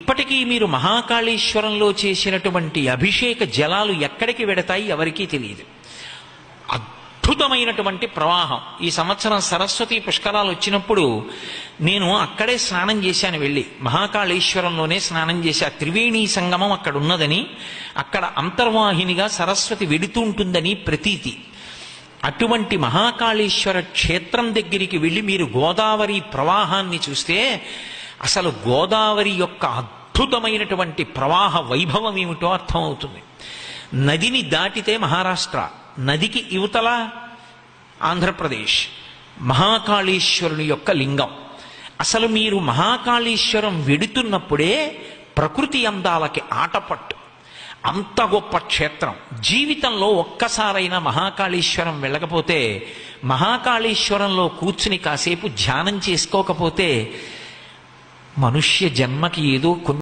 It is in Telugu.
ఇప్పటికీ మీరు మహాకాళేశ్వరంలో చేసినటువంటి అభిషేక జలాలు ఎక్కడికి వెడతాయి ఎవరికీ తెలియదు. అద్భుతమైనటువంటి ప్రవాహం. ఈ సంవత్సరం సరస్వతి పుష్కరాలు వచ్చినప్పుడు నేను అక్కడే స్నానం చేశాను. వెళ్ళి మహాకాళేశ్వరంలోనే స్నానం చేశా. త్రివేణీ సంగమం అక్కడ ఉన్నదని, అక్కడ అంతర్వాహినిగా సరస్వతి వెడుతూ ఉంటుందని ప్రతీతి. అటువంటి మహాకాళేశ్వర క్షేత్రం దగ్గరికి వెళ్ళి మీరు గోదావరి ప్రవాహాన్ని చూస్తే అసలు గోదావరి యొక్క అద్భుతమైనటువంటి ప్రవాహ వైభవం ఏమిటో అర్థమవుతుంది. నదిని దాటితే మహారాష్ట్ర, నదికి యువతల ఆంధ్రప్రదేశ్, మహాకాళేశ్వరుని యొక్క లింగం. అసలు మీరు మహాకాళేశ్వరం వెడుతున్నప్పుడే ప్రకృతి అందాలకి ఆటపట్టు. అంత గొప్ప క్షేత్రం. జీవితంలో ఒక్కసారైనా మహాకాళేశ్వరం వెళ్ళకపోతే, మహాకాళేశ్వరంలో కూర్చుని కాసేపు ధ్యానం చేసుకోకపోతే మనుష్య జన్మకి ఏదో